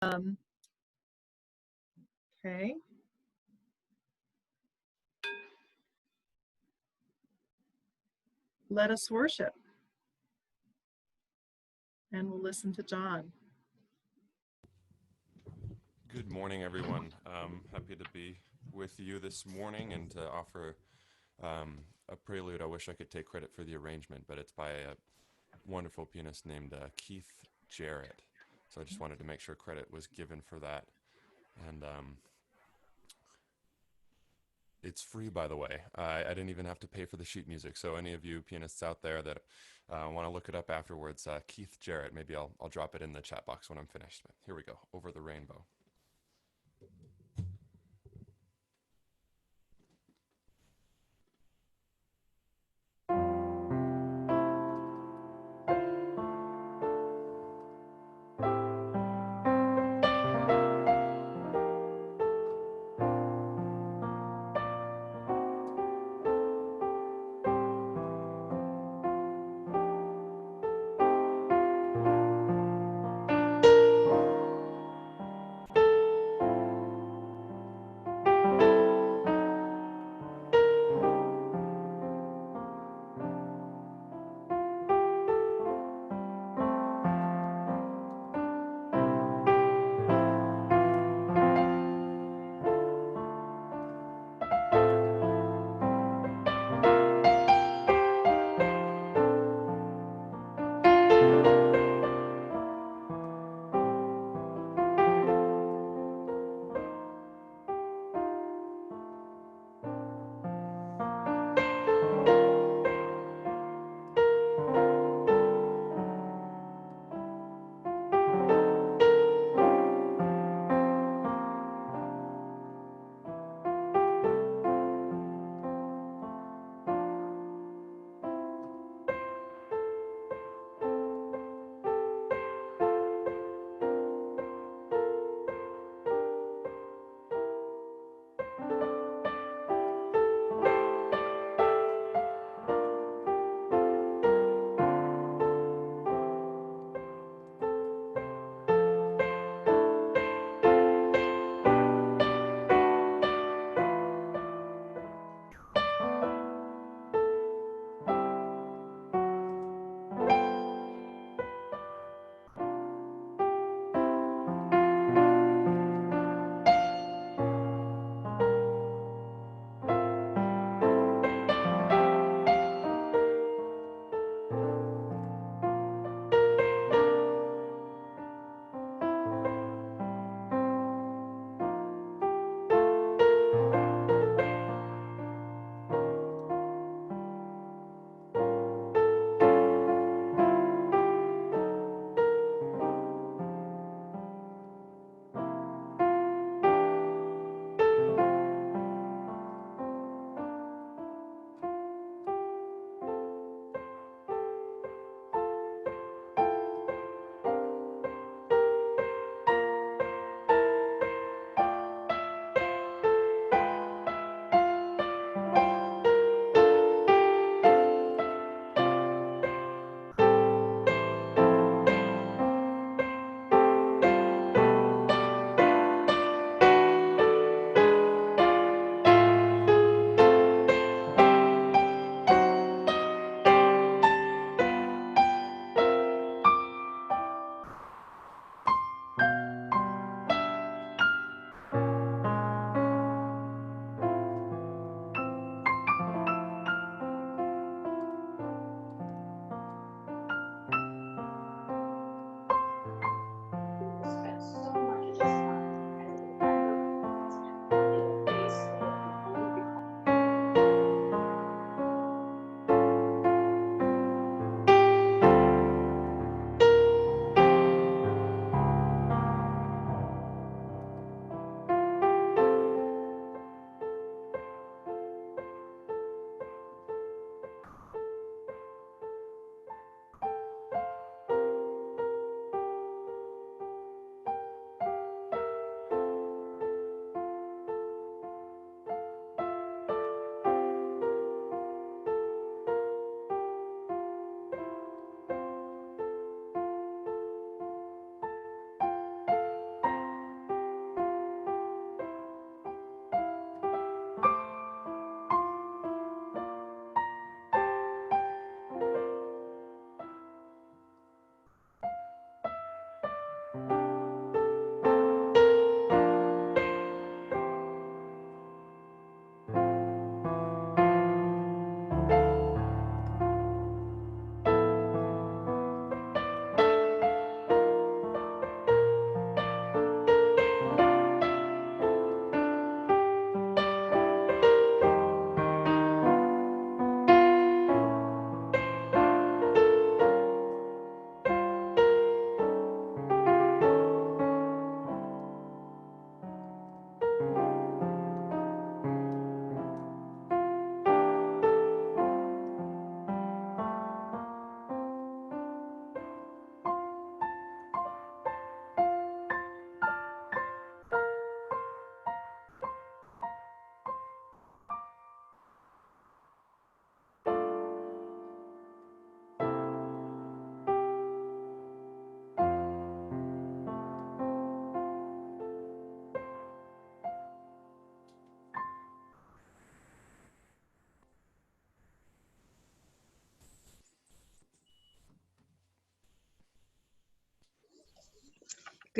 Okay. Let us worship. And we'll listen to John. Good morning, everyone. Happy to be with you this morning and to offer a prelude. I wish I could take credit for the arrangement, but it's by a wonderful pianist named Keith Jarrett. So I just wanted to make sure credit was given for that. And it's free, by the way. I didn't even have to pay for the sheet music. So any of you pianists out there that want to look it up afterwards, Keith Jarrett, maybe I'll drop it in the chat box when I'm finished. But here we go, Over the Rainbow.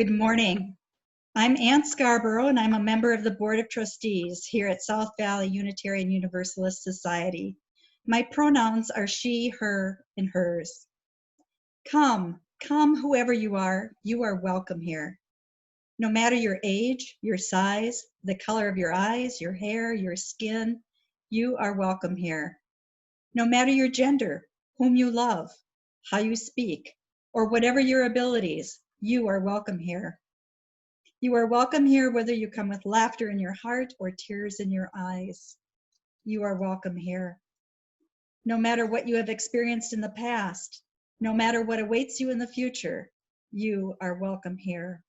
Good morning. I'm Ann Scarborough, and I'm a member of the Board of Trustees here at South Valley Unitarian Universalist Society. My pronouns are she, her, and hers. Come whoever you are welcome here. No matter your age, your size, the color of your eyes, your hair, your skin, you are welcome here. No matter your gender, whom you love, how you speak, or whatever your abilities, you are welcome here. You are welcome here whether you come with laughter in your heart or tears in your eyes. You are welcome here. No matter what you have experienced in the past, no matter what awaits you in the future, you are welcome here.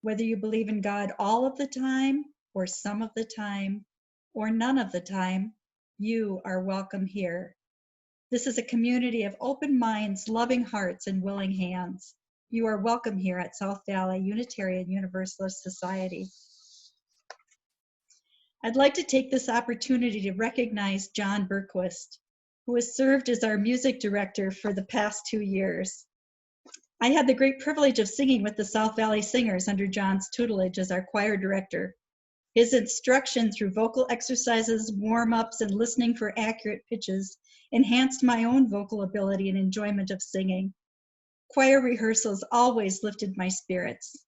Whether you believe in God all of the time, or some of the time, or none of the time, you are welcome here. This is a community of open minds, loving hearts, and willing hands. You are welcome here at South Valley Unitarian Universalist Society. I'd like to take this opportunity to recognize John Berquist, who has served as our music director for the past 2 years. I had the great privilege of singing with the South Valley Singers under John's tutelage as our choir director. His instruction through vocal exercises, warm-ups, and listening for accurate pitches enhanced my own vocal ability and enjoyment of singing. Choir rehearsals always lifted my spirits.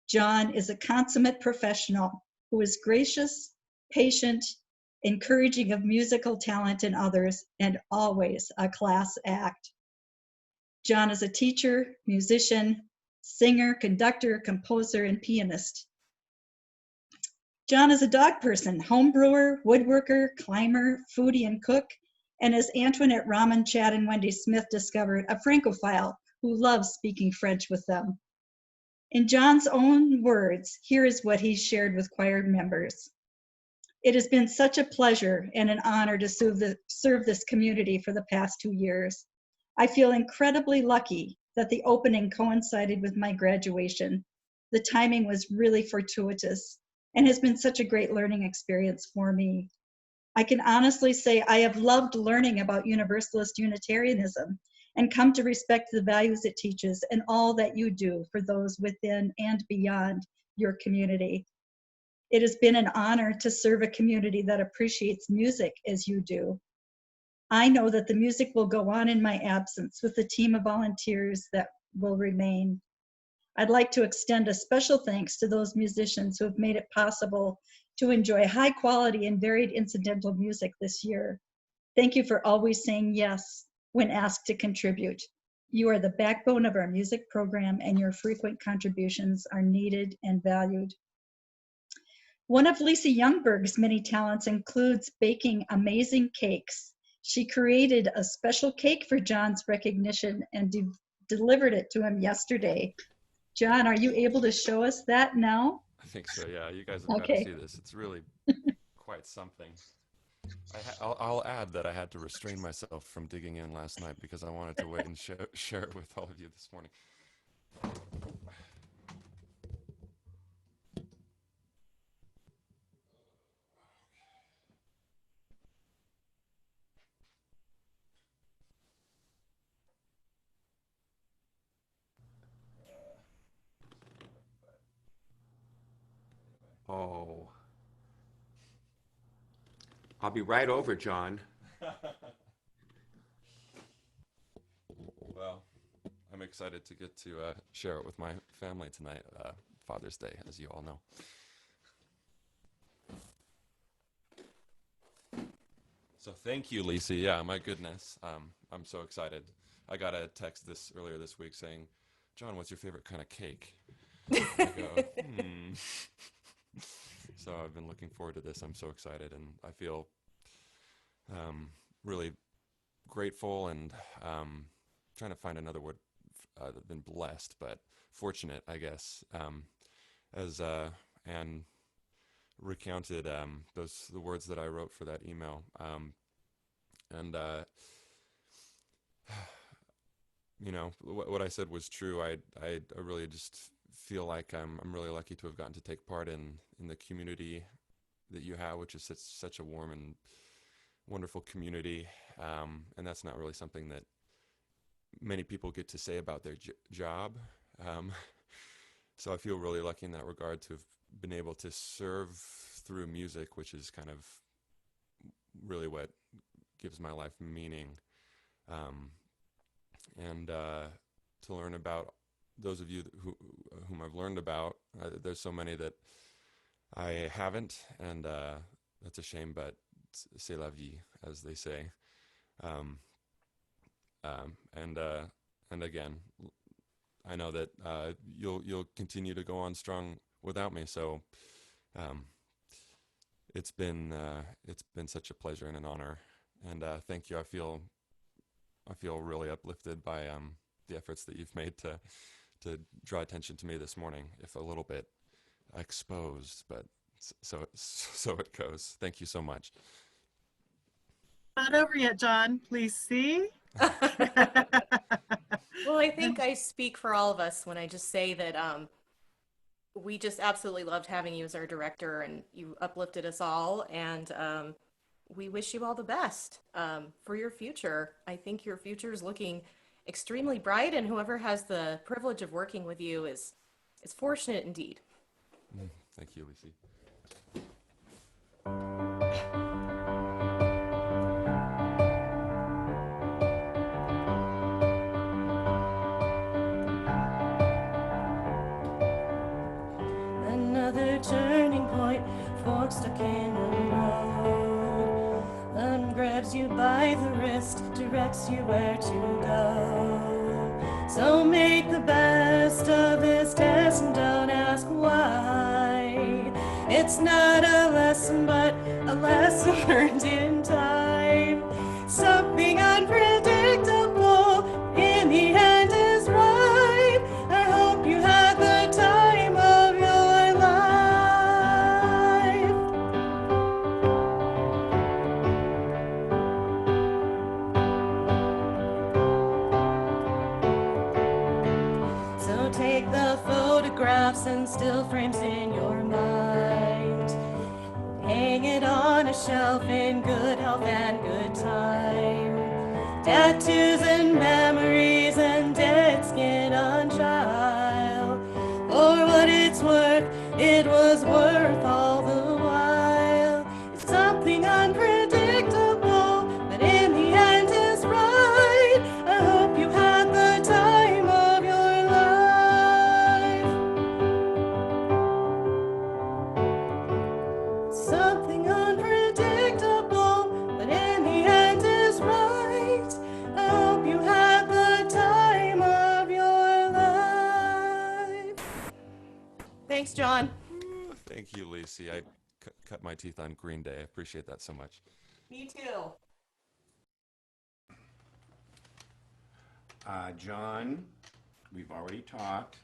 John is a consummate professional who is gracious, patient, encouraging of musical talent in others, and always a class act. John is a teacher, musician, singer, conductor, composer, and pianist. John is a dog person, home brewer, woodworker, climber, foodie, and cook, and as Antoinette Rahman, Chad, and Wendy Smith discovered, a Francophile who loves speaking French with them. In John's own words, here is what he shared with choir members. It has been such a pleasure and an honor to serve this community for the past 2 years. I feel incredibly lucky that the opening coincided with my graduation. The timing was really fortuitous and has been such a great learning experience for me. I can honestly say I have loved learning about Universalist Unitarianism and come to respect the values it teaches and all that you do for those within and beyond your community. It has been an honor to serve a community that appreciates music as you do. I know that the music will go on in my absence with the team of volunteers that will remain. I'd like to extend a special thanks to those musicians who have made it possible to enjoy high quality and varied incidental music this year. Thank you for always saying yes when asked to contribute. You are the backbone of our music program, and your frequent contributions are needed and valued. One of Lisa Youngberg's many talents includes baking amazing cakes. She created a special cake for John's recognition and delivered it to him yesterday. John, are you able to show us that now? I think so, yeah. You guys have got to see this. It's really quite something. I'll add that I had to restrain myself from digging in last night because I wanted to wait and share it with all of you this morning. Oh. I'll be right over, John. Well, I'm excited to get to share it with my family tonight, Father's Day, as you all know. So thank you, Lisa. Yeah, my goodness. I'm so excited. I got a text earlier this week saying, John, what's your favorite kind of cake? I go, So I've been looking forward to this. I'm so excited, and I feel really grateful and trying to find another word than blessed, but fortunate, I guess, as Anne recounted the words that I wrote for that email, and you know, what I said was true. I really just feel like I'm really lucky to have gotten to take part in the community that you have, which is such a warm and wonderful community, and that's not really something that many people get to say about their job. So I feel really lucky in that regard to have been able to serve through music, which is kind of really what gives my life meaning. And to learn about those of you whom I've learned about. There's so many that I haven't, and that's a shame, but c'est la vie, as they say. And again, I know that you'll continue to go on strong without me. So it's been such a pleasure and an honor, and thank you. I feel really uplifted by the efforts that you've made to draw attention to me this morning, if a little bit exposed, but so it goes. Thank you so much. Not over yet, John. Please see. Well, I think I speak for all of us when I just say that we just absolutely loved having you as our director, and you uplifted us all, and we wish you all the best for your future. I think your future is looking extremely bright, and whoever has the privilege of working with you is fortunate indeed. Thank you, Lucy. Another turning point, fork stuck in the road. Grabs you by the wrist, directs you where to go. So make the best of this test and don't ask why. It's not a lesson, but a lesson learned in time. Something unpredictable in the end is right. I hope you had the time of your life. So take the photographs and still frames in your mind. Hang it on a shelf in good health and good time. Tattoos and memories and dead skin on child. For what it's worth, it was worth all the while. It's something unpredictable, but in the end is right. I hope you had the time of your life. Something unpredictable, but in the end is right. I hope you had the time of your life. Thanks, John. Thank you, Lucy. I cut my teeth on Green Day. I appreciate that so much. Me too. John, we've already talked,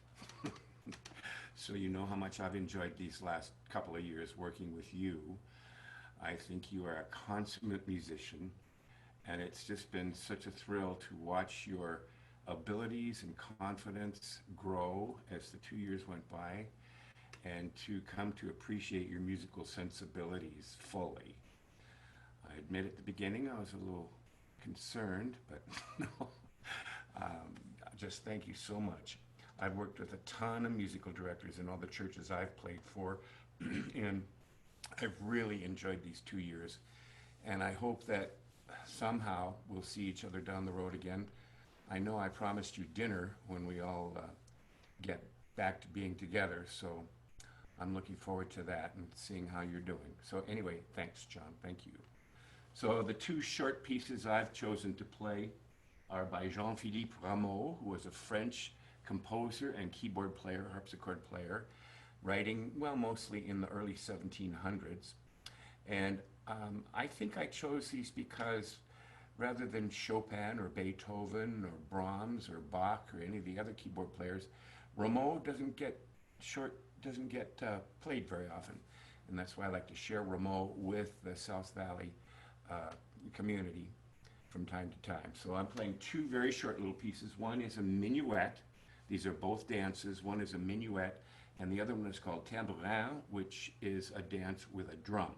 so you know how much I've enjoyed these last couple of years working with you. I think you are a consummate musician, and it's just been such a thrill to watch your abilities and confidence grow as the 2 years went by, and to come to appreciate your musical sensibilities fully. I admit at the beginning I was a little concerned, but no. Just thank you so much. I've worked with a ton of musical directors in all the churches I've played for, and I've really enjoyed these 2 years. And I hope that somehow we'll see each other down the road again. I know I promised you dinner when we all get back to being together, so I'm looking forward to that and seeing how you're doing. So anyway, thanks, John. Thank you. So the two short pieces I've chosen to play are by Jean-Philippe Rameau, who was a French composer and keyboard player, harpsichord player, writing, well, mostly in the early 1700s. And I think I chose these because rather than Chopin or Beethoven or Brahms or Bach or any of the other keyboard players, Rameau doesn't get played very often. And that's why I like to share Rameau with the South Valley community from time to time. So I'm playing two very short little pieces. One is a minuet. These are both dances. One is a minuet, and the other one is called tambourin, which is a dance with a drum.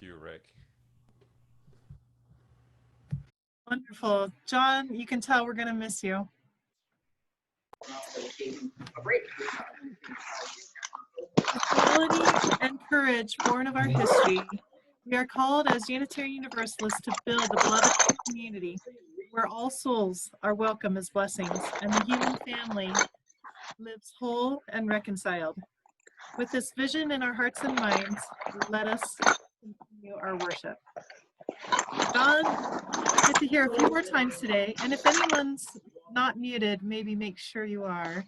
you, Rick. Wonderful. John, you can tell we're going to miss you. Quality and courage born of our history, we are called as Unitarian Universalists to build a beloved community where all souls are welcome as blessings and the human family lives whole and reconciled. With this vision in our hearts and minds, let us continue our worship. John, get to hear a few more times today, and if anyone's not muted, maybe make sure you are.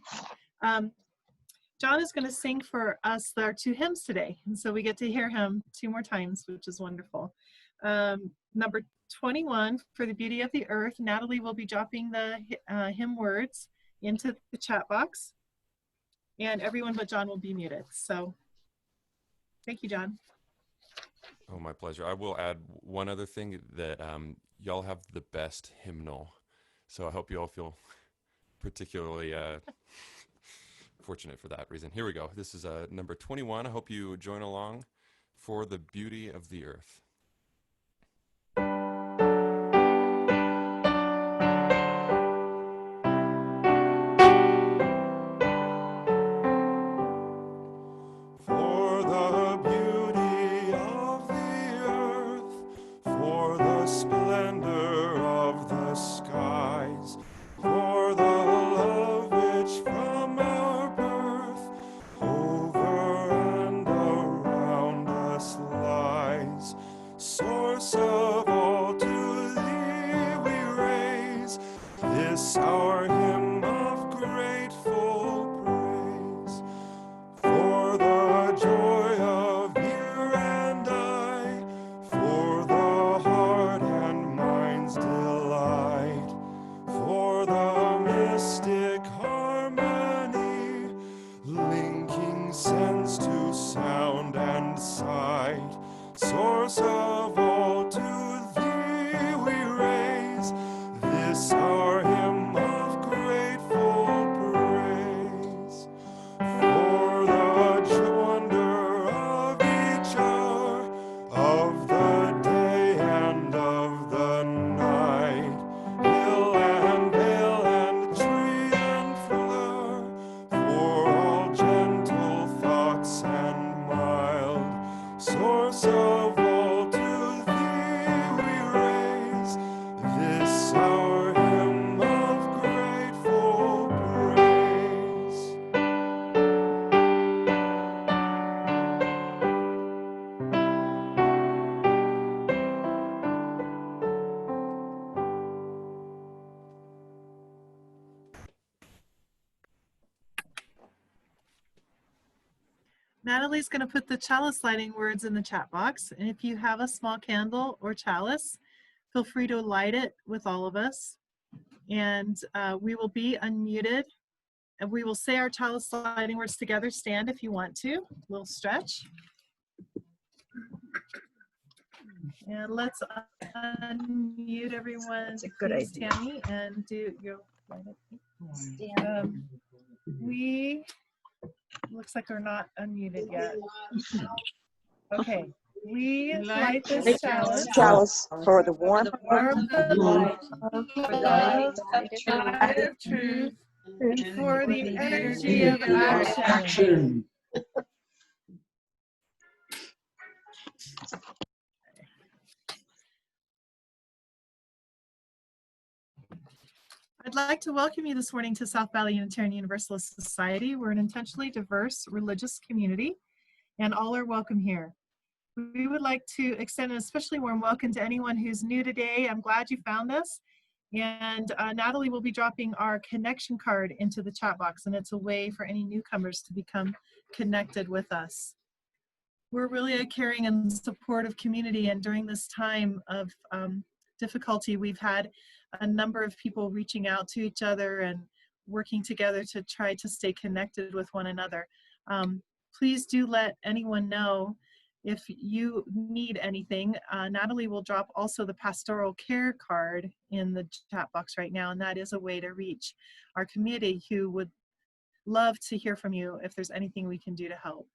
John is going to sing for us our 2 hymns today, and so we get to hear him 2 more times, which is wonderful. Number 21, For the Beauty of the Earth, Natalie will be dropping the hymn words into the chat box, and everyone but John will be muted. So thank you, John. Oh, my pleasure. I will add one other thing, that y'all have the best hymnal. So I hope you all feel particularly fortunate for that reason. Here we go. This is number 21. I hope you join along. For the Beauty of the Earth. For the beauty of the earth, for the splendor of the skies, for the love which from our birth over and around us lies. Source of all, to thee we raise this our hymn of grateful praise. For the joy of you and I, for the heart and mind's delight, for the mystic harmony, linking sense to sound and sight. Source of all, to thee we raise this our hymn of grateful praise. For the wonder of each hour, of the day and of the night, hill and vale and tree and flower, for all gentle thoughts and mild. Source of all, to thee we raise this our hymn of grateful praise. Natalie's going to put the chalice lighting words in the chat box. And if you have a small candle or chalice, feel free to light it with all of us. And we will be unmuted. And we will say our chalice lighting words together. Stand if you want to. We'll stretch. And let's unmute everyone. That's a good please, idea. Tammy, and do your light up. We looks like we're not unmuted yet. Okay. We light this chalice For the warmth of the light of of truth for the energy of action. I'd like to welcome you this morning to South Valley Unitarian Universalist Society. We're an intentionally diverse religious community, and all are welcome here. We would like to extend an especially warm welcome to anyone who's new today. I'm glad you found us. And Natalie will be dropping our connection card into the chat box, and it's a way for any newcomers to become connected with us. We're really a caring and supportive community, and during this time of difficulty, we've had a number of people reaching out to each other and working together to try to stay connected with one another. Please do let anyone know if you need anything. Natalie will drop also the pastoral care card in the chat box right now, and that is a way to reach our community who would love to hear from you if there's anything we can do to help.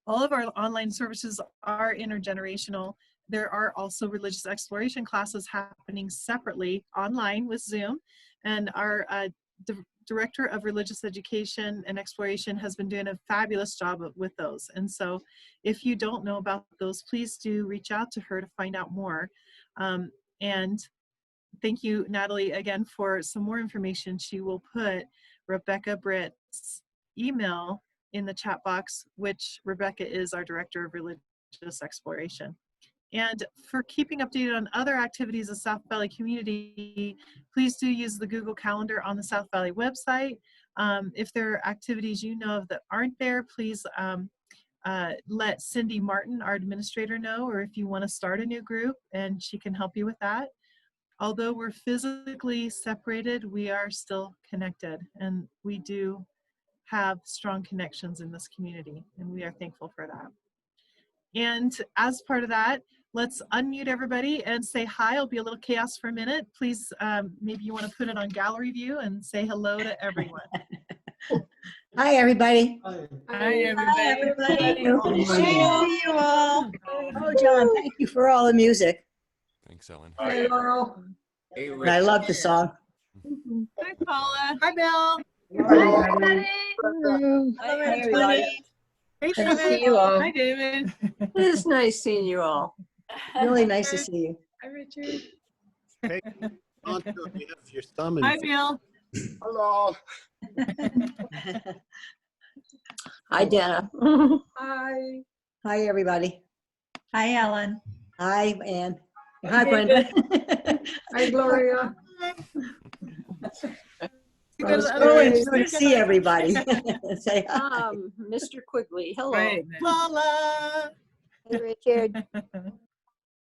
All of our online services are intergenerational. There are also religious exploration classes happening separately online with Zoom, and our Director of Religious Education and Exploration has been doing a fabulous job with those. And so if you don't know about those, please do reach out to her to find out more. And thank you, Natalie, again, for some more information. She will put Rebecca Britt's email in the chat box, which Rebecca is our Director of Religious Exploration. And for keeping updated on other activities of South Valley community, please do use the Google Calendar on the South Valley website. If there are activities you know of that aren't there, please let Cindy Martin, our administrator, know, or if you want to start a new group, and she can help you with that. Although we're physically separated, we are still connected, and we do have strong connections in this community, and we are thankful for that. And as part of that, let's unmute everybody and say hi. It'll be a little chaos for a minute. Please, maybe you want to put it on gallery view and say hello to everyone. Hi, everybody. Hi, everybody. Good to see you all. Oh, John, thank you for all the music. Thanks, Ellen. Hey, Laurel. Hey, And I love the song. Hi, Paula. Hi, Bill. Hi, everybody. Hi, everybody. Hey, Good to David. see you all. Hi, David. It is nice seeing you all. Really nice to see you. Hi, Richard. Hey, Anto, you have your thumb in. Hi, Bill. Hello. Hi, Dana. Hi. Hi, everybody. Hi, Ellen. Hi, Ann. Hi, Brenda. Hi, Gloria. You go to It's the other really end. good to see everybody. Say hi. Mr. Quigley, hello. Right. Paula. Hey, Richard.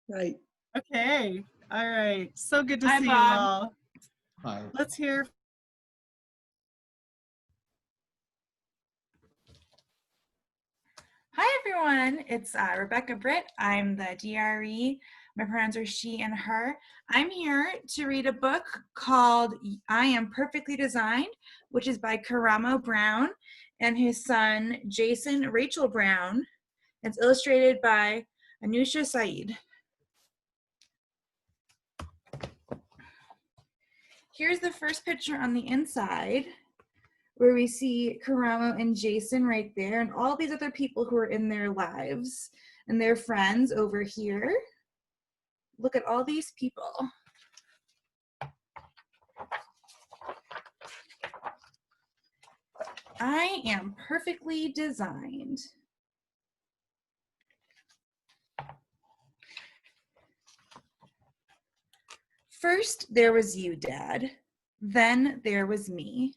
Right. Okay. All right. So good to Hi, see Bob. you all. Hi. Let's hear. Hi, everyone. It's Rebecca Britt. I'm the DRE. My pronouns are she and her. I'm here to read a book called I Am Perfectly Designed, which is by Karamo Brown and his son, Jason Rachel Brown. It's illustrated by Anusha Saeed. Here's the first picture on the inside, where we see Karamo and Jason right there, and all these other people who are in their lives and their friends over here. Look at all these people. I am perfectly designed. First, there was you, Dad. Then there was me.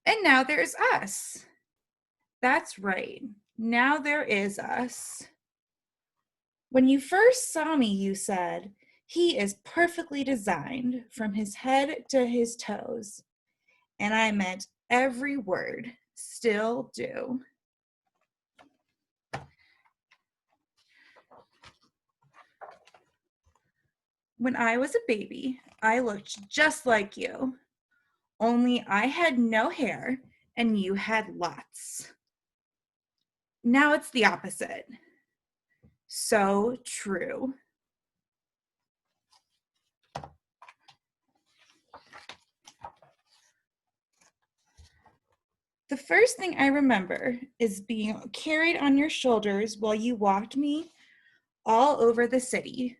And now there's us. That's right. Now there is us. When you first saw me, you said, he is perfectly designed from his head to his toes. And I meant every word, still do. When I was a baby, I looked just like you. Only I had no hair and you had lots. Now it's the opposite. So true. The first thing I remember is being carried on your shoulders while you walked me all over the city.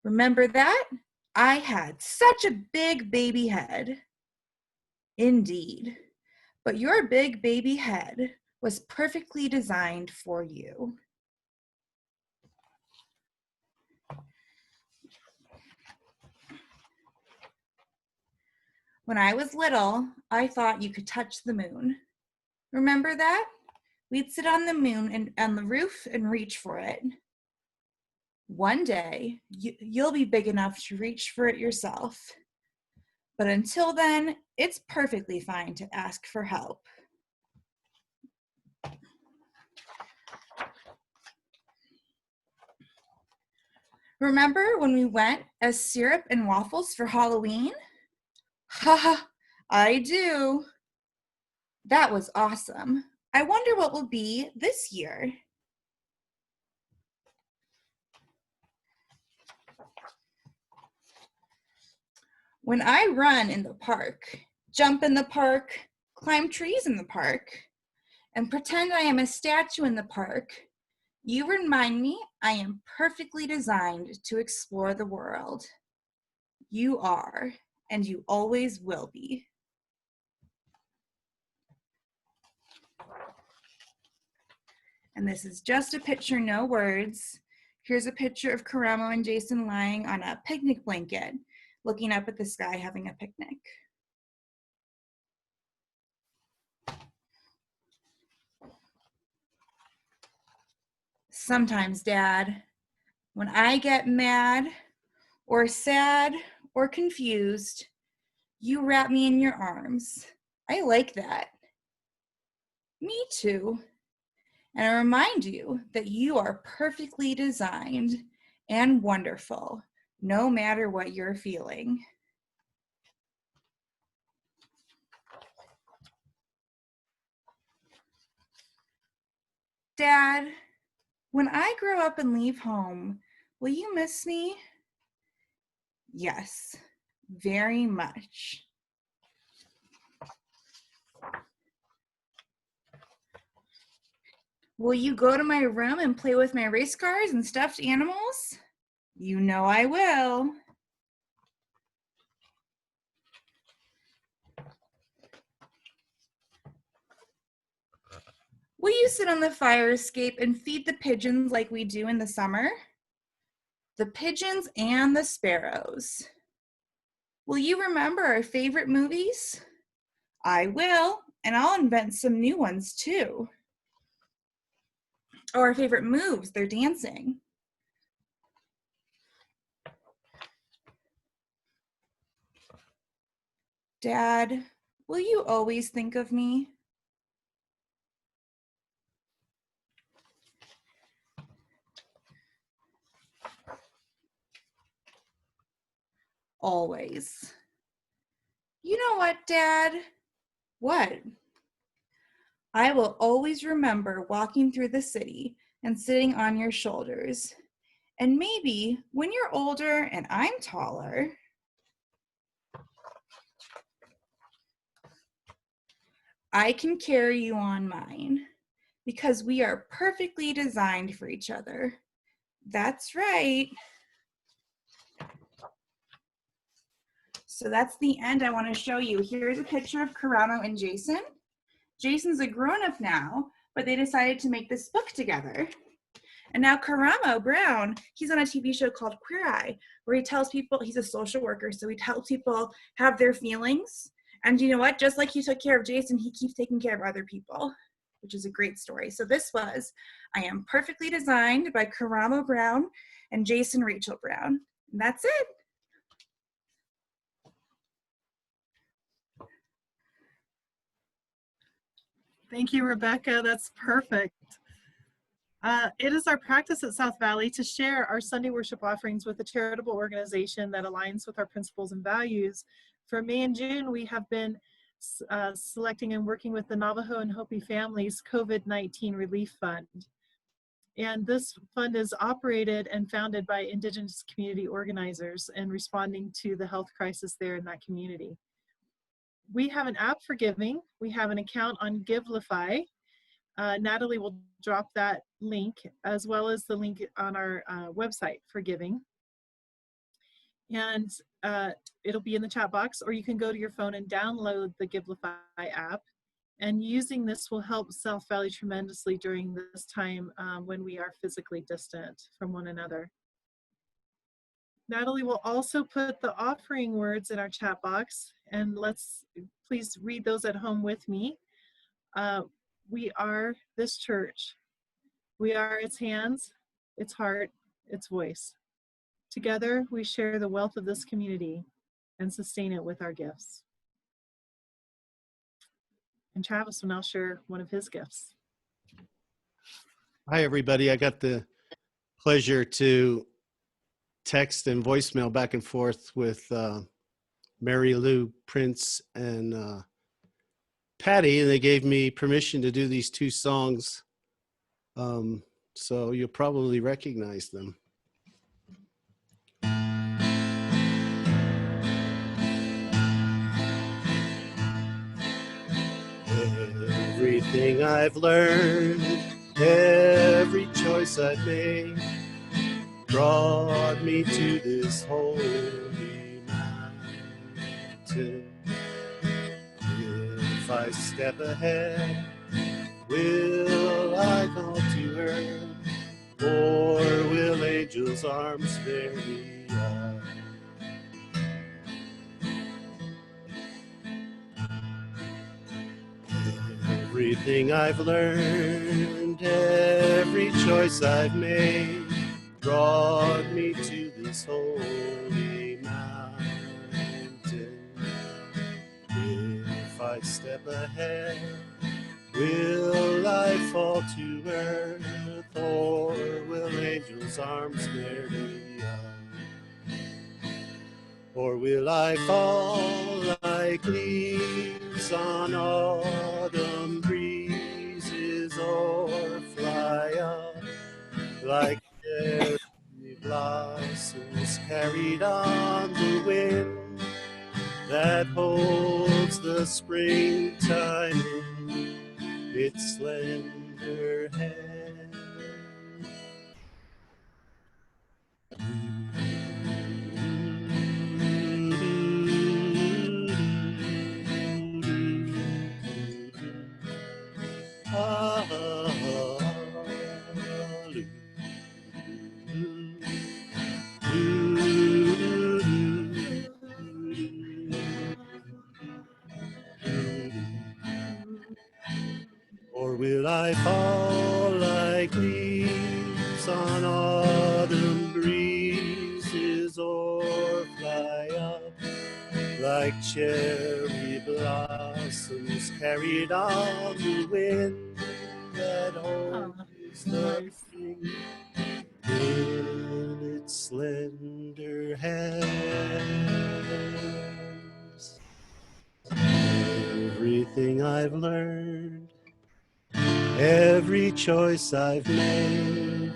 Remember that? I had such a big baby head. Indeed. But your big baby head was perfectly designed for you. When I was little, I thought you could touch the moon. Remember that? We'd sit on the moon and on the roof and reach for it. One day, you'll be big enough to reach for it yourself. But until then, it's perfectly fine to ask for help. Remember when we went as syrup and waffles for Halloween? Haha, I do. That was awesome. I wonder what will be this year. When I run in the park, jump in the park, climb trees in the park, and pretend I am a statue in the park, you remind me I am perfectly designed to explore the world. You are, and you always will be. And this is just a picture, no words. Here's a picture of Karamo and Jason lying on a picnic blanket, looking up at the sky, having a picnic. Sometimes, Dad, when I get mad or sad or confused, you wrap me in your arms. I like that. Me too. And I remind you that you are perfectly designed and wonderful, no matter what you're feeling. Dad, when I grow up and leave home, will you miss me? Yes, very much. Will you go to my room and play with my race cars and stuffed animals? You know I will. Will you sit on the fire escape and feed the pigeons like we do in the summer? The pigeons and the sparrows. Will you remember our favorite movies? I will, and I'll invent some new ones too. Or our favorite moves, they're dancing. Dad, will you always think of me? Always. You know what, Dad? What? I will always remember walking through the city and sitting on your shoulders. And maybe when you're older and I'm taller, I can carry you on mine because we are perfectly designed for each other. That's right. So that's the end I want to show you. Here's a picture of Karamo and Jason. Jason's a grown-up now, but they decided to make this book together. And now Karamo Brown, he's on a TV show called Queer Eye, where he tells people, he's a social worker, so he tells people have their feelings. And you know what? Just like he took care of Jason, he keeps taking care of other people, which is a great story. So this was I Am Perfectly Designed by Karamo Brown and Jason Rachel Brown. And that's it. Thank you, Rebecca. That's perfect. It is our practice at South Valley to share our Sunday worship offerings with a charitable organization that aligns with our principles and values. For May and June, we have been selecting and working with the Navajo and Hopi families COVID-19 Relief Fund. And this fund is operated and founded by Indigenous community organizers and responding to the health crisis there in that community. We have an app for giving. We have an account on Givelify. Natalie will drop that link as well as the link on our website for giving. And it'll be in the chat box, or you can go to your phone and download the Givelify app. And using this will help South Valley tremendously during this time when we are physically distant from one another. Natalie will also put the offering words in our chat box, and please read those at home with me. We are this church. We are its hands, its heart, its voice. Together, we share the wealth of this community and sustain it with our gifts. And Travis will now share one of his gifts. Hi, everybody. I got the pleasure to text and voicemail back and forth with Mary Lou, Prince, and Patty, and they gave me permission to do these two songs. So you'll probably recognize them. Everything I've learned, every choice I've made, brought me to this holy mountain. If I step ahead, will I fall to earth, or will angels' arms bear me up? Everything I've learned, every choice I've made, brought me to this holy mountain. If I step ahead, will I fall to earth, or will angels' arms bear me up? Or will I fall like leaves on autumn breezes, or fly up like cherry blossoms carried on the wind that holds the springtime in its slender hand? Or will I fall like leaves on autumn breezes, or fly up like cherry blossoms carried on the wind that holds the spring in its slender hands? Everything I've learned, every choice I've made,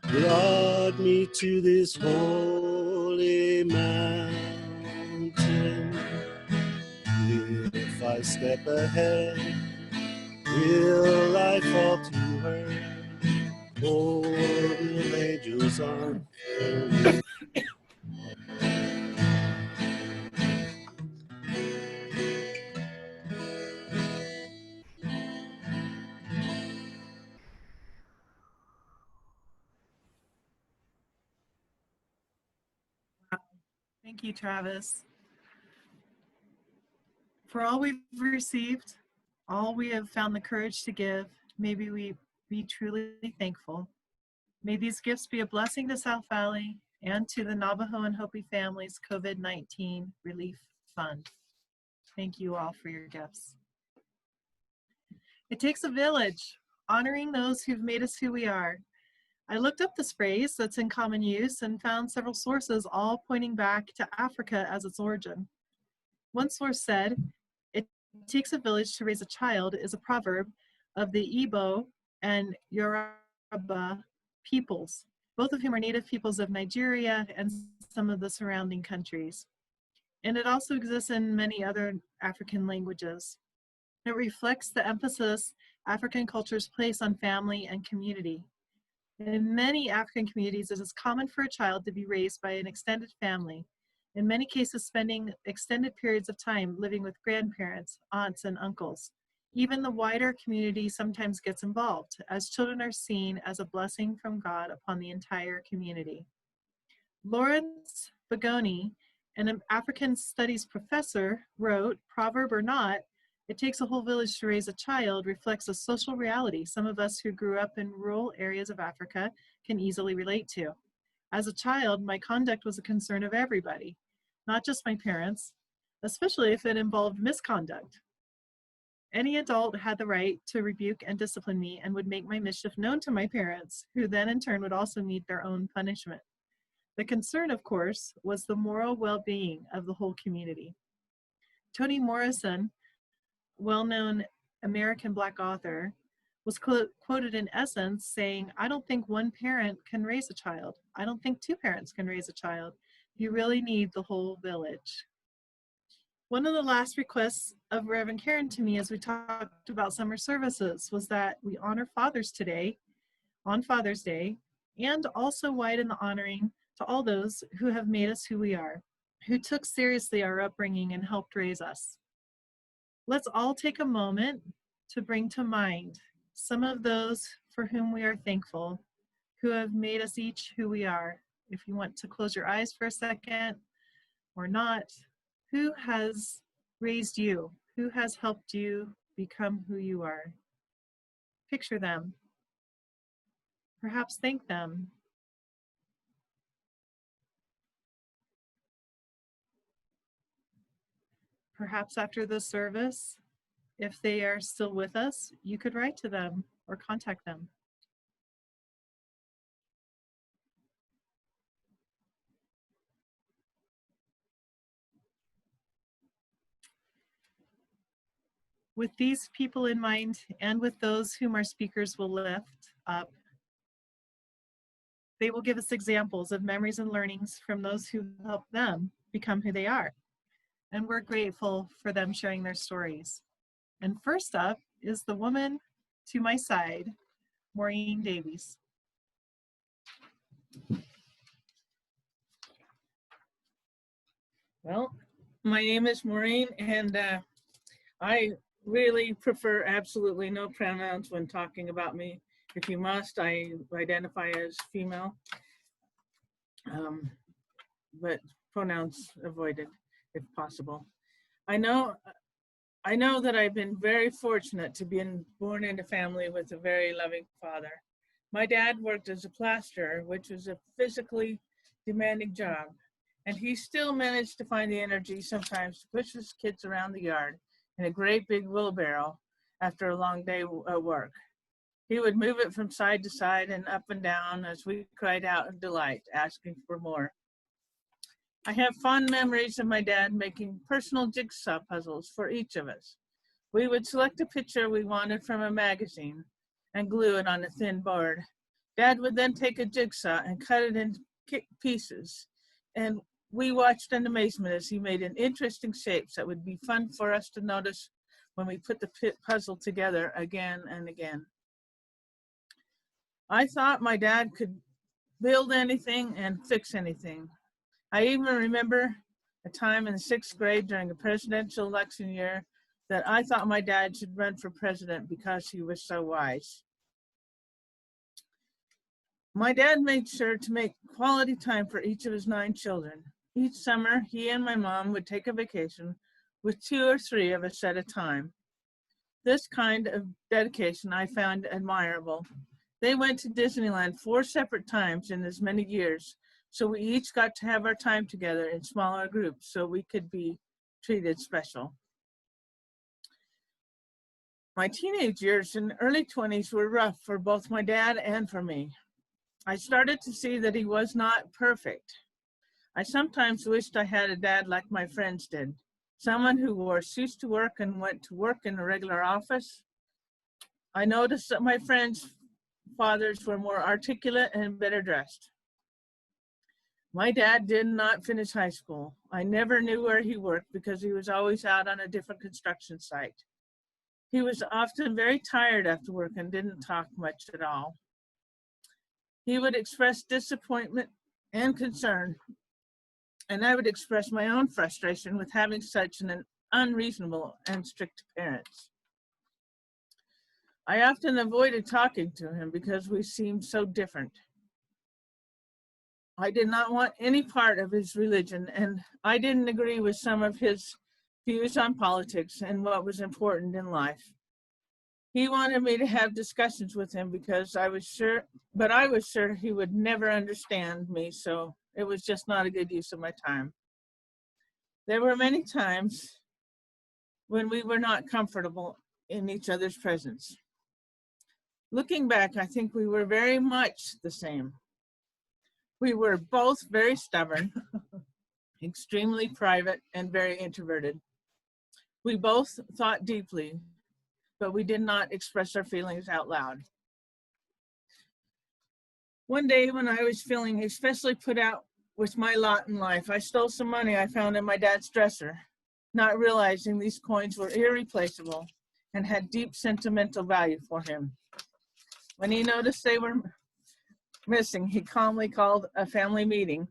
brought me to this holy mountain. If I step ahead, will I fall to earth, or will angels arms bear me? Thank you, Travis. For all we've received, all we have found the courage to give, maybe we be truly thankful. May these gifts be a blessing to South Valley and to the Navajo and Hopi families COVID-19 Relief Fund. Thank you all for your gifts. It takes a village, honoring those who've made us who we are. I looked up this phrase that's in common use and found several sources all pointing back to Africa as its origin. One source said, "It takes a village to raise a child" is a proverb of the Igbo and Yoruba peoples, both of whom are native peoples of Nigeria and some of the surrounding countries. And it also exists in many other African languages. It reflects the emphasis African cultures place on family and community. In many African communities, it is common for a child to be raised by an extended family, in many cases spending extended periods of time living with grandparents, aunts, and uncles. Even the wider community sometimes gets involved, as children are seen as a blessing from God upon the entire community. Lawrence Bagoni, an African studies professor, wrote, "Proverb or not, it takes a whole village to raise a child" reflects a social reality some of us who grew up in rural areas of Africa can easily relate to. As a child, my conduct was a concern of everybody, not just my parents, especially if it involved misconduct. Any adult had the right to rebuke and discipline me and would make my mischief known to my parents, who then in turn would also meet their own punishment. The concern, of course, was the moral well-being of the whole community. Toni Morrison, well-known American Black author, was quoted in essence saying, "I don't think one parent can raise a child. I don't think two parents can raise a child. You really need the whole village." One of the last requests of Reverend Karen to me as we talked about summer services was that we honor fathers today on Father's Day, and also widen the honoring to all those who have made us who we are, who took seriously our upbringing and helped raise us. Let's all take a moment to bring to mind some of those for whom we are thankful, who have made us each who we are. If you want to close your eyes for a second or not, who has raised you? Who has helped you become who you are? Picture them. Perhaps thank them. Perhaps after the service, if they are still with us, you could write to them or contact them. With these people in mind, and with those whom our speakers will lift up, they will give us examples of memories and learnings from those who helped them become who they are. And we're grateful for them sharing their stories. And first up is the woman to my side, Maureen Davies. Well, my name is Maureen, and I really prefer absolutely no pronouns when talking about me. If you must, I identify as female, but pronouns avoided if possible. I know that I've been very fortunate to be born into a family with a very loving father. My dad worked as a plasterer, which was a physically demanding job, and he still managed to find the energy sometimes to push his kids around the yard in a great big wheelbarrow after a long day at work. He would move it from side to side and up and down as we cried out in delight, asking for more. I have fond memories of my dad making personal jigsaw puzzles for each of us. We would select a picture we wanted from a magazine and glue it on a thin board. Dad would then take a jigsaw and cut it into pieces, and we watched in amazement as he made an interesting shapes that would be fun for us to notice when we put the puzzle together again and again. I thought my dad could build anything and fix anything. I even remember a time in the 6th grade during a presidential election year that I thought my dad should run for president because he was so wise. My dad made sure to make quality time for each of his 9 children. Each summer, he and my mom would take a vacation with 2 or 3 of us at a time. This kind of dedication I found admirable. They went to Disneyland 4 separate times in as many years, so we each got to have our time together in smaller groups so we could be treated special. My teenage years and early 20s were rough for both my dad and for me. I started to see that he was not perfect. I sometimes wished I had a dad like my friends did, someone who wore suits to work and went to work in a regular office. I noticed that my friends' fathers were more articulate and better dressed. My dad did not finish high school. I never knew where he worked because he was always out on a different construction site. He was often very tired after work and didn't talk much at all. He would express disappointment and concern, and I would express my own frustration with having such an unreasonable and strict parents. I often avoided talking to him because we seemed so different. I did not want any part of his religion, and I didn't agree with some of his views on politics and what was important in life. He wanted me to have discussions with him because I was sure he would never understand me, so it was just not a good use of my time. There were many times when we were not comfortable in each other's presence. Looking back, I think we were very much the same. We were both very stubborn, extremely private, and very introverted. We both thought deeply, but we did not express our feelings out loud. One day when I was feeling especially put out with my lot in life, I stole some money I found in my dad's dresser, not realizing these coins were irreplaceable and had deep sentimental value for him. When he noticed they were missing, he calmly called a family meeting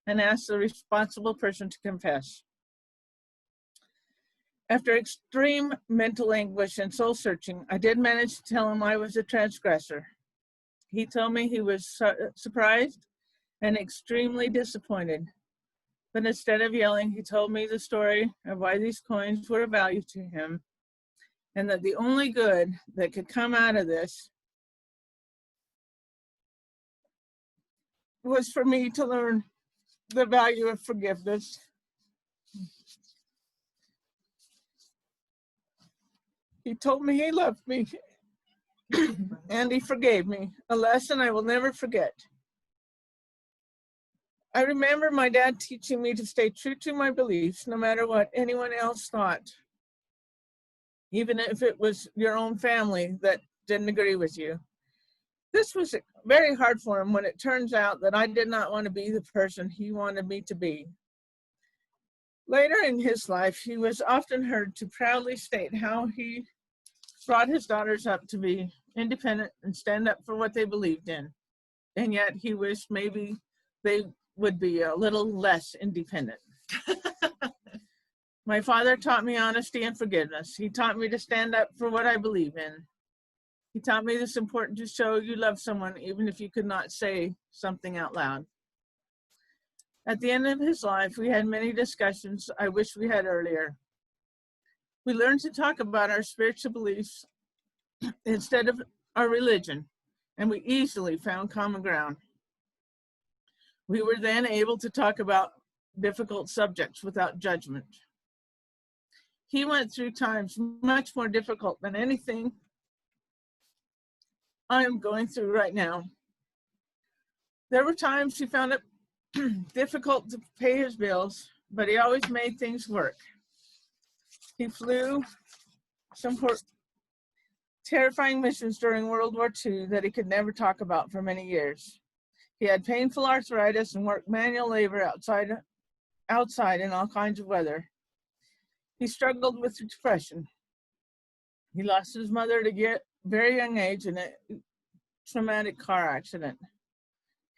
and asked the responsible person to confess. After extreme mental anguish and soul searching, I did manage to tell him I was a transgressor. He told me he was surprised and extremely disappointed. But instead of yelling, he told me the story of why these coins were of value to him, and that the only good that could come out of this was for me to learn the value of forgiveness. He told me he loved me and he forgave me, a lesson I will never forget. I remember my dad teaching me to stay true to my beliefs, no matter what anyone else thought, even if it was your own family that didn't agree with you. This was very hard for him when it turns out that I did not want to be the person he wanted me to be. Later in his life, he was often heard to proudly state how he brought his daughters up to be independent and stand up for what they believed in. And yet he wished maybe they would be a little less independent. My father taught me honesty and forgiveness. He taught me to stand up for what I believe in. He taught me it's important to show you love someone even if you could not say something out loud. At the end of his life, we had many discussions I wish we had earlier. We learned to talk about our spiritual beliefs instead of our religion, and we easily found common ground. We were then able to talk about difficult subjects without judgment. He went through times much more difficult than anything I am going through right now. There were times he found it difficult to pay his bills, but he always made things work. He flew some terrifying missions during World War II that he could never talk about for many years. He had painful arthritis and worked manual labor outside in all kinds of weather. He struggled with depression. He lost his mother at a very young age in a traumatic car accident.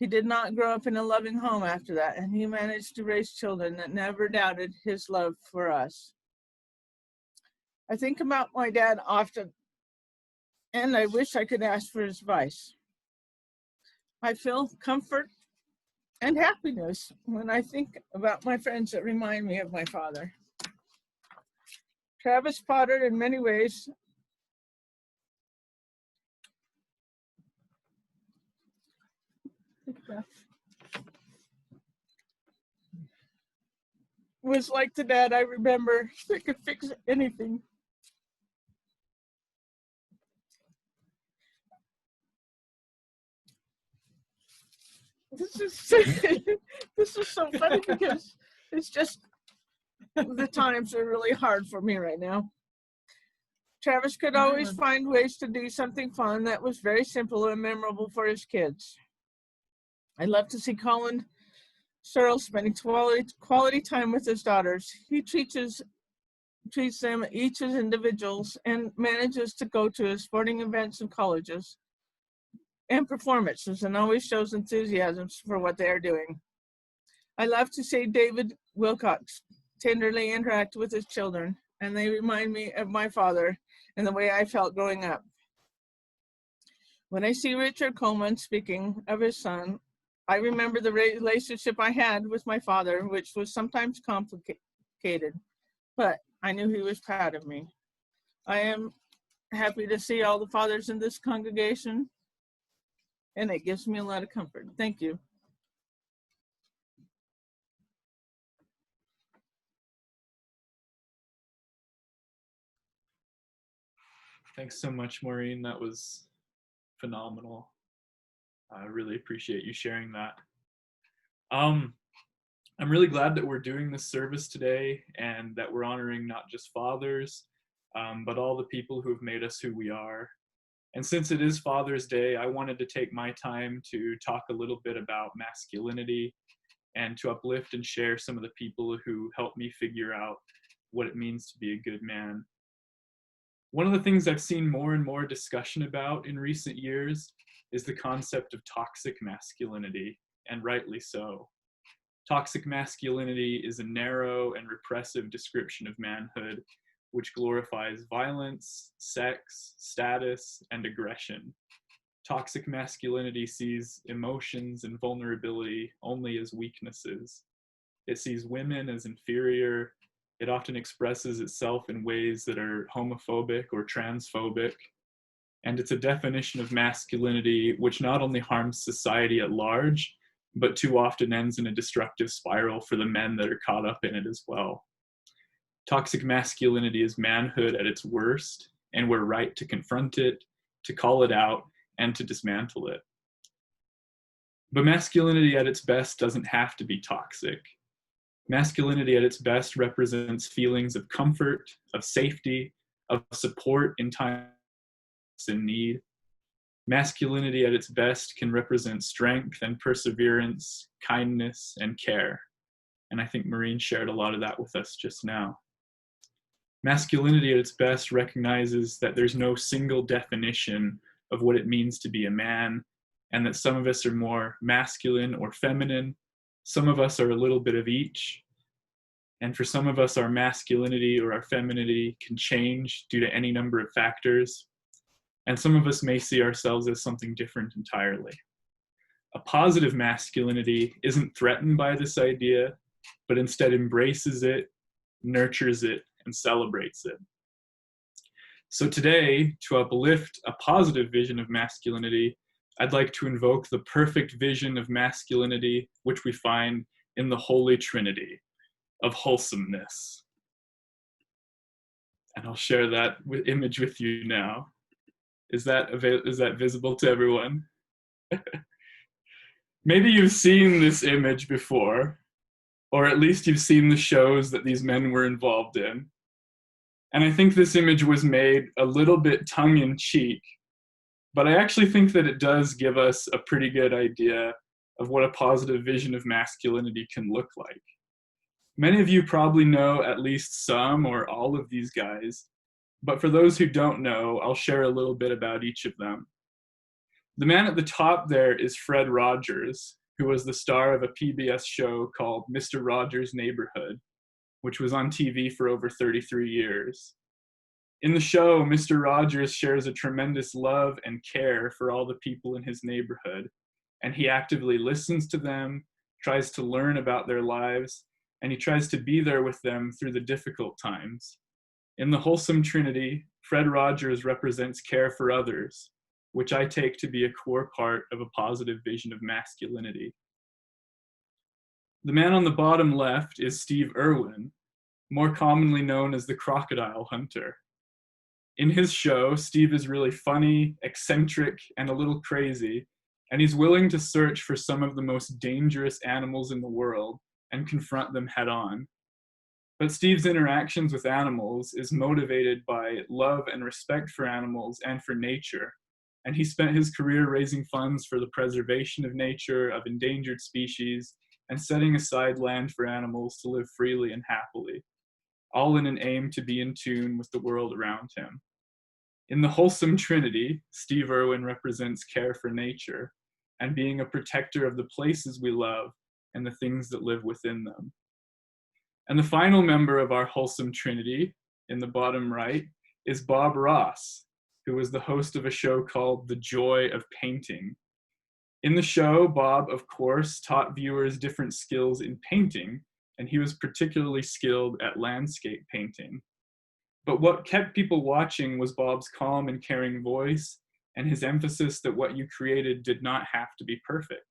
He did not grow up in a loving home after that, and he managed to raise children that never doubted his love for us. I think about my dad often, and I wish I could ask for his advice. I feel comfort and happiness when I think about my friends that remind me of my father. Travis Potter, in many ways, was like the dad I remember that could fix anything. This is so funny because it's just the times are really hard for me right now. Travis could always find ways to do something fun that was very simple and memorable for his kids. I love to see Colin Searle spending quality time with his daughters. He treats them each as individuals and manages to go to his sporting events and colleges and performances and always shows enthusiasm for what they are doing. I love to see David Wilcox tenderly interact with his children, and they remind me of my father and the way I felt growing up. When I see Richard Coleman speaking of his son, I remember the relationship I had with my father, which was sometimes complicated, but I knew he was proud of me. I am happy to see all the fathers in this congregation, and it gives me a lot of comfort. Thank you. Thanks so much, Maureen. That was phenomenal. I really appreciate you sharing that. I'm really glad that we're doing this service today and that we're honoring not just fathers, but all the people who have made us who we are. And since it is Father's Day, I wanted to take my time to talk a little bit about masculinity and to uplift and share some of the people who helped me figure out what it means to be a good man. One of the things I've seen more and more discussion about in recent years is the concept of toxic masculinity, and rightly so. Toxic masculinity is a narrow and repressive description of manhood which glorifies violence, sex, status, and aggression. Toxic masculinity sees emotions and vulnerability only as weaknesses. It sees women as inferior. It often expresses itself in ways that are homophobic or transphobic. And it's a definition of masculinity which not only harms society at large, but too often ends in a destructive spiral for the men that are caught up in it as well. Toxic masculinity is manhood at its worst, and we're right to confront it, to call it out, and to dismantle it. But masculinity at its best doesn't have to be toxic. Masculinity at its best represents feelings of comfort, of safety, of support in times of need. Masculinity at its best can represent strength and perseverance, kindness, and care. And I think Maureen shared a lot of that with us just now. Masculinity at its best recognizes that there's no single definition of what it means to be a man, and that some of us are more masculine or feminine, some of us are a little bit of each, and for some of us our masculinity or our femininity can change due to any number of factors, and some of us may see ourselves as something different entirely. A positive masculinity isn't threatened by this idea, but instead embraces it, nurtures it, and celebrates it. So today, to uplift a positive vision of masculinity, I'd like to invoke the perfect vision of masculinity which we find in the Holy Trinity of wholesomeness. And I'll share that image with you now. Is that visible to everyone? Maybe you've seen this image before, or at least you've seen the shows that these men were involved in. And I think this image was made a little bit tongue-in-cheek, but I actually think that it does give us a pretty good idea of what a positive vision of masculinity can look like. Many of you probably know at least some or all of these guys, but for those who don't know, I'll share a little bit about each of them. The man at the top there is Fred Rogers, who was the star of a PBS show called Mr. Rogers' Neighborhood, which was on TV for over 33 years. In the show, Mr. Rogers shares a tremendous love and care for all the people in his neighborhood, and he actively listens to them, tries to learn about their lives, and he tries to be there with them through the difficult times. In the wholesome Trinity, Fred Rogers represents care for others, which I take to be a core part of a positive vision of masculinity. The man on the bottom left is Steve Irwin, more commonly known as the crocodile hunter. In his show, Steve is really funny, eccentric, and a little crazy, and he's willing to search for some of the most dangerous animals in the world and confront them head on. But Steve's interactions with animals is motivated by love and respect for animals and for nature, and he spent his career raising funds for the preservation of nature, of endangered species, and setting aside land for animals to live freely and happily, all in an aim to be in tune with the world around him. In the wholesome Trinity, Steve Irwin represents care for nature and being a protector of the places we love and the things that live within them. And the final member of our wholesome Trinity, in the bottom right, is Bob Ross, who was the host of a show called The Joy of Painting. In the show, Bob, of course, taught viewers different skills in painting, and he was particularly skilled at landscape painting. But what kept people watching was Bob's calm and caring voice and his emphasis that what you created did not have to be perfect.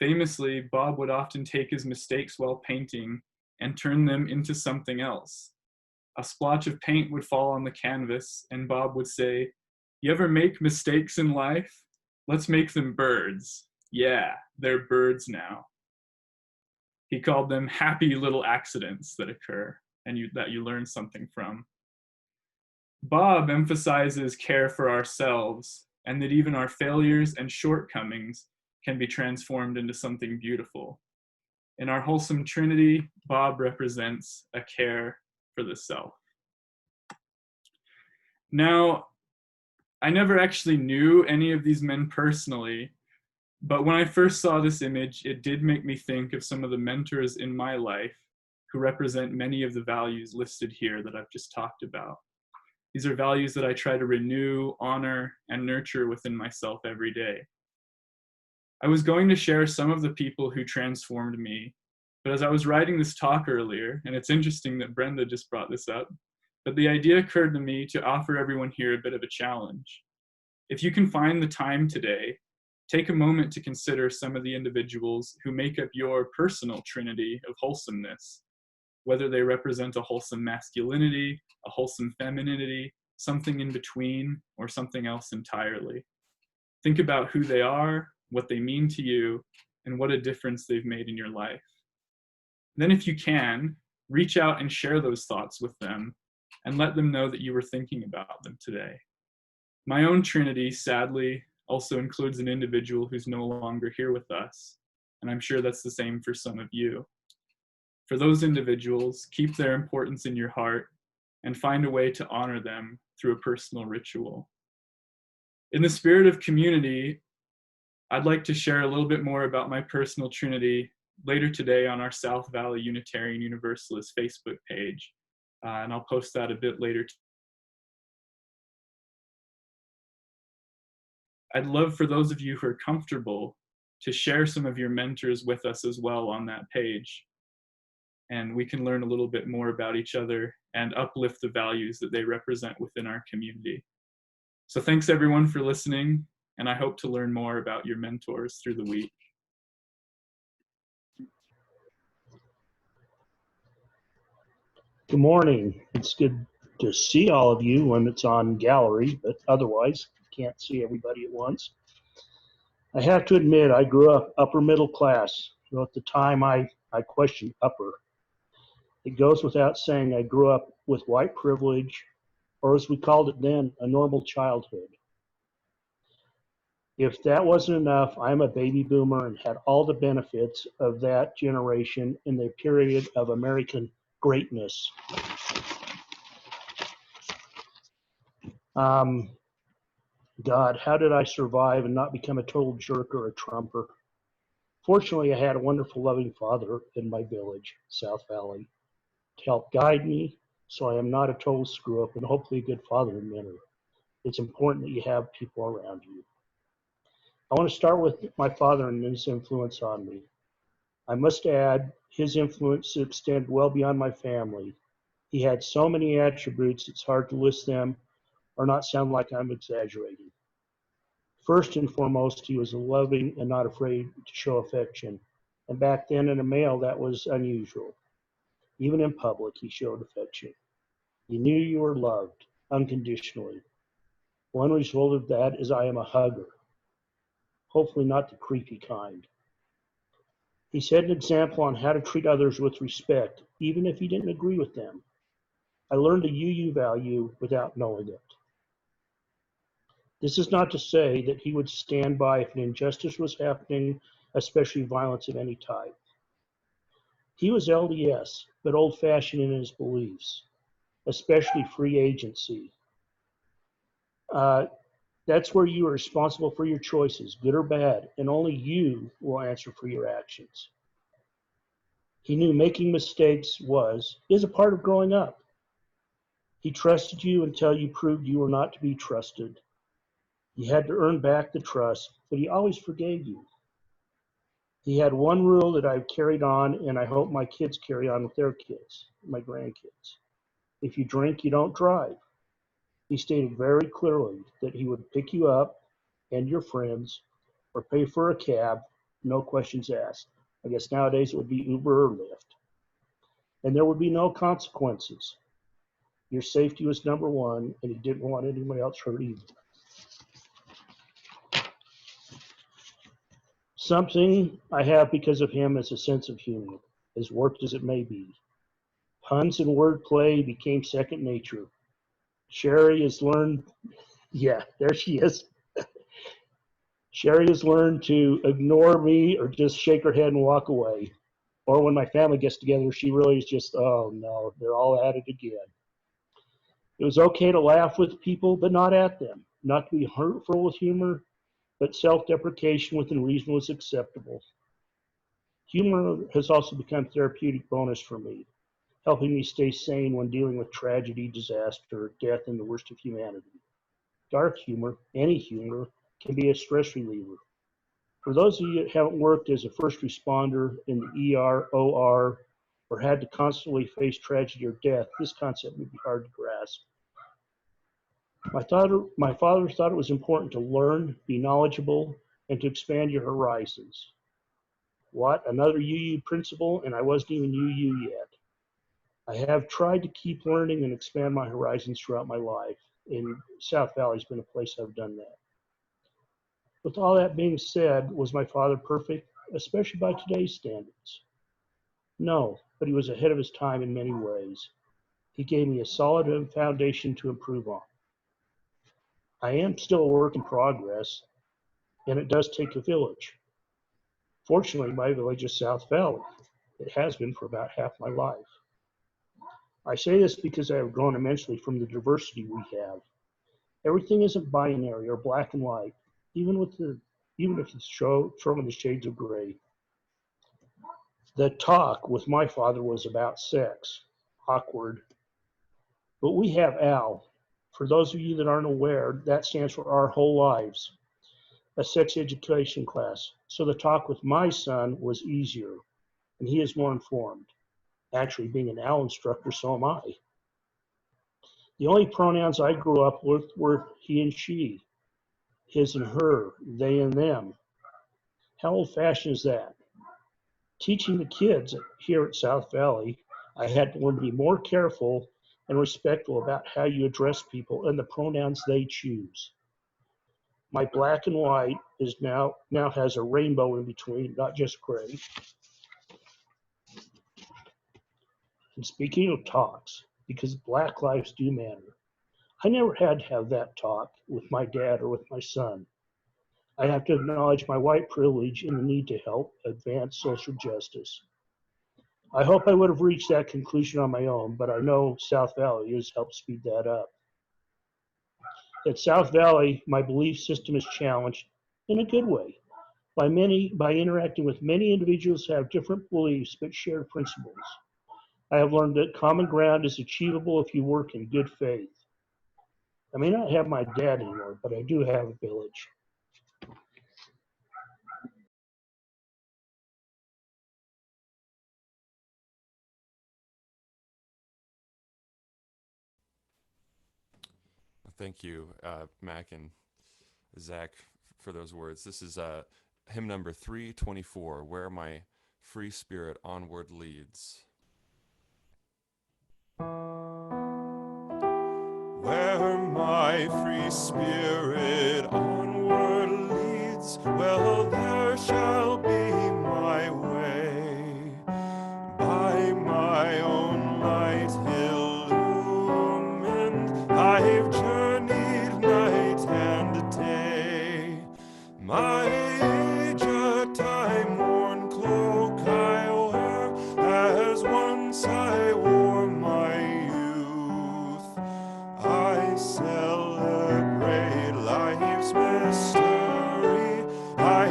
Famously, Bob would often take his mistakes while painting and turn them into something else. A splotch of paint would fall on the canvas, and Bob would say, "You ever make mistakes in life? Let's make them birds. Yeah, they're birds now." He called them happy little accidents that occur and that you learn something from. Bob emphasizes care for ourselves and that even our failures and shortcomings can be transformed into something beautiful. In our wholesome trinity, Bob represents a care for the self. Now, I never actually knew any of these men personally, but when I first saw this image, it did make me think of some of the mentors in my life who represent many of the values listed here that I've just talked about. These are values that I try to renew, honor, and nurture within myself every day. I was going to share some of the people who transformed me, but as I was writing this talk earlier, and it's interesting that Brenda just brought this up, but the idea occurred to me to offer everyone here a bit of a challenge. If you can find the time today, take a moment to consider some of the individuals who make up your personal trinity of wholesomeness, whether they represent a wholesome masculinity, a wholesome femininity, something in between, or something else entirely. Think about who they are, what they mean to you, and what a difference they've made in your life. Then if you can, reach out and share those thoughts with them and let them know that you were thinking about them today. My own trinity, sadly, also includes an individual who's no longer here with us, and I'm sure that's the same for some of you. For those individuals, keep their importance in your heart and find a way to honor them through a personal ritual. In the spirit of community, I'd like to share a little bit more about my personal trinity later today on our South Valley Unitarian Universalist Facebook page, and I'll post that a bit later. I'd love for those of you who are comfortable to share some of your mentors with us as well on that page, and we can learn a little bit more about each other and uplift the values that they represent within our community. So thanks everyone for listening, and I hope to learn more about your mentors through the week. Good morning. It's good to see all of you when it's on gallery, but otherwise, can't see everybody at once. I have to admit, I grew up upper middle class. So at the time, I questioned upper. It goes without saying I grew up with white privilege, or as we called it then, a normal childhood. If that wasn't enough, I'm a baby boomer and had all the benefits of that generation in the period of American greatness. God, how did I survive and not become a total jerk or a trumper? Fortunately, I had a wonderful, loving father in my village, South Valley, to help guide me so I am not a total screw up and hopefully a good father and mentor. It's important that you have people around you. I want to start with my father and his influence on me. I must add, his influence extended well beyond my family. He had so many attributes, it's hard to list them or not sound like I'm exaggerating. First and foremost, he was loving and not afraid to show affection. And back then, in a male, that was unusual. Even in public, he showed affection. You knew you were loved unconditionally. One result of that is I am a hugger. Hopefully not the creepy kind. He set an example on how to treat others with respect, even if he didn't agree with them. I learned a UU value without knowing it. This is not to say that he would stand by if an injustice was happening, especially violence of any type. He was LDS, but old-fashioned in his beliefs, especially free agency. That's where you are responsible for your choices, good or bad, and only you will answer for your actions. He knew making mistakes is a part of growing up. He trusted you until you proved you were not to be trusted. You had to earn back the trust, but he always forgave you. He had one rule that I've carried on, and I hope my kids carry on with their kids, my grandkids. If you drink, you don't drive. He stated very clearly that he would pick you up and your friends or pay for a cab, no questions asked. I guess nowadays it would be Uber or Lyft. And there would be no consequences. Your safety was number one, and he didn't want anybody else hurt either. Something I have because of him is a sense of humor. as warped as it may be. Puns and wordplay became second nature. Sherry has learned, yeah, there she is. Sherry has learned to ignore me or just shake her head and walk away. Or when my family gets together, she really is just, oh no, they're all at it again. It was okay to laugh with people, but not at them. Not to be hurtful with humor, but self-deprecation within reason was acceptable. Humor has also become therapeutic bonus for me, helping me stay sane when dealing with tragedy, disaster, death, and the worst of humanity. Dark humor, any humor, can be a stress reliever. For those of you that haven't worked as a first responder in the ER, OR, or had to constantly face tragedy or death, this concept would be hard to grasp. My father thought it was important to learn, be knowledgeable, and to expand your horizons. What? Another UU principle, and I wasn't even UU yet. I have tried to keep learning and expand my horizons throughout my life, and South Valley's been a place I've done that. With all that being said, was my father perfect, especially by today's standards? No, but he was ahead of his time in many ways. He gave me a solid foundation to improve on. I am still a work in progress, and it does take a village. Fortunately, my village is South Valley. It has been for about half my life. I say this because I have grown immensely from the diversity we have. Everything isn't binary or black and white, even if it's thrown in the shades of gray. The talk with my father was about sex. Awkward. But we have AL. For those of you that aren't aware, that stands for Our Whole Lives, a sex education class. So the talk with my son was easier, and he is more informed. Actually, being an AL instructor, so am I. The only pronouns I grew up with were he and she, his and her, they and them. How old-fashioned is that? Teaching the kids here at South Valley, I had to learn to be more careful and respectful about how you address people and the pronouns they choose. My black and white is now has a rainbow in between, not just gray. And speaking of talks, because Black lives do matter, I never had to have that talk with my dad or with my son. I have to acknowledge my white privilege and the need to help advance social justice. I hope I would have reached that conclusion on my own, but I know South Valley has helped speed that up. At South Valley, my belief system is challenged in a good way by interacting with many individuals who have different beliefs but shared principles. I have learned that common ground is achievable if you work in good faith. I may not have my dad anymore, but I do have a village. Thank you, Mac and Zach, for those words. This is hymn number 324, Where My Free Spirit Onward Leads. Where my free spirit onward leads, well, there shall be my way. By my own light illumined, I've journeyed night and day. My age a time-worn cloak I wear, as once I wore my youth. I celebrate life's mystery. I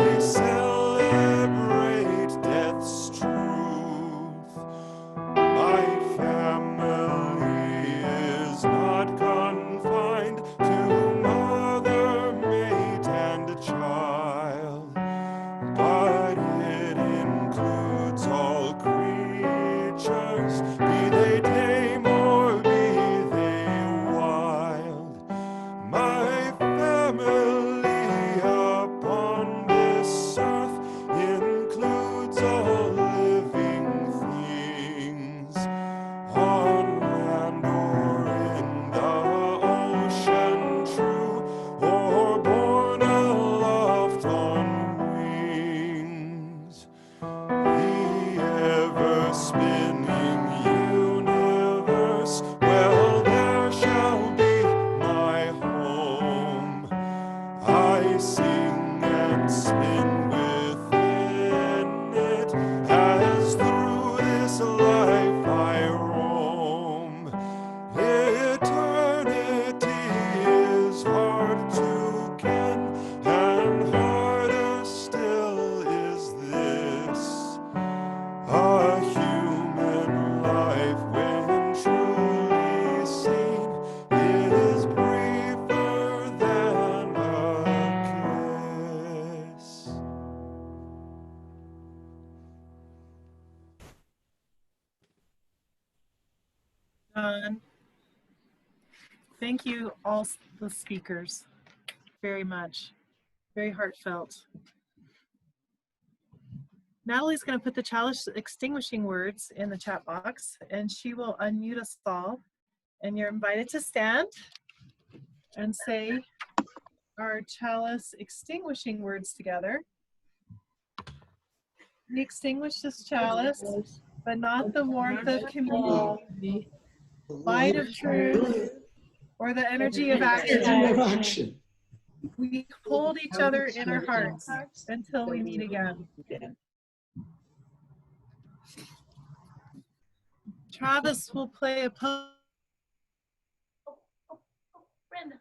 Thank you, all the speakers, very much. Very heartfelt. Natalie's going to put the chalice extinguishing words in the chat box, and she will unmute us all. And you're invited to stand and say our chalice extinguishing words together. We extinguish this chalice, but not the warmth of community, light of truth, or the energy of action. We hold each other in our hearts until we meet again. Travis will play a poem. Brenda.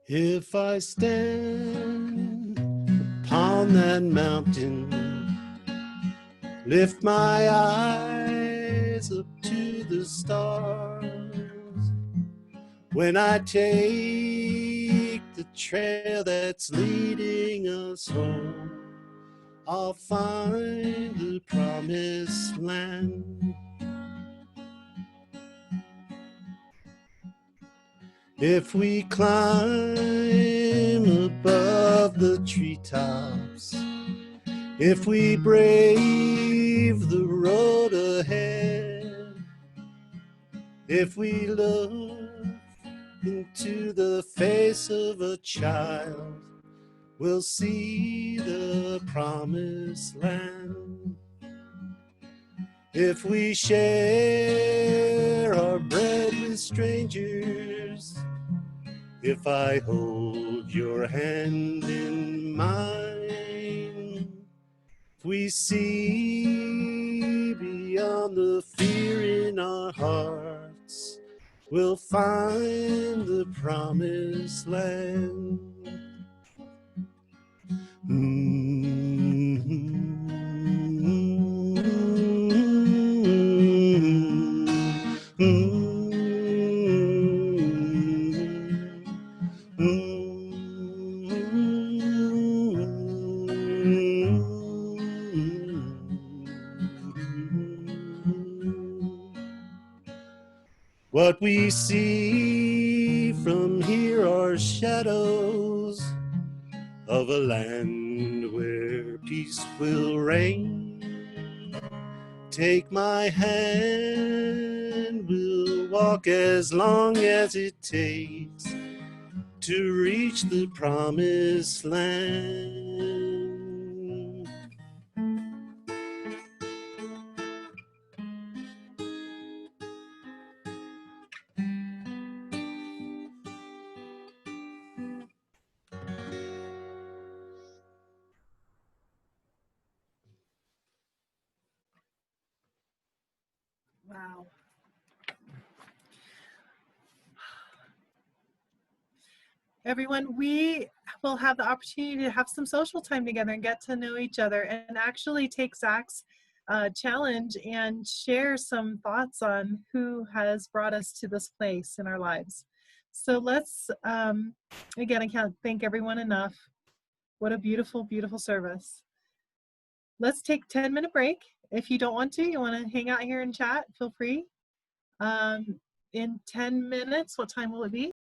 If I stand upon that mountain, lift my eyes up to the stars, when I take the trail that's leading us home, I'll find the promised land. If we climb above the treetops, if we brave the road ahead, if we look into the face of a child, we'll see the promised land. If we share our bread with strangers, if I hold your hand in mine, if we see beyond the fear in our hearts, we'll find the promised land. What we see from here are shadows of a land where peace will reign. Take my hand, we'll walk as long as it takes to reach the promised land. Wow. Everyone, we will have the opportunity to have some social time together and get to know each other and actually take Zach's challenge and share some thoughts on who has brought us to this place in our lives. So let's, again, I can't thank everyone enough. What a beautiful, beautiful service. Let's take a 10-minute break. If you don't want to, you want to hang out here and chat, feel free. In 10 minutes, what time will it be?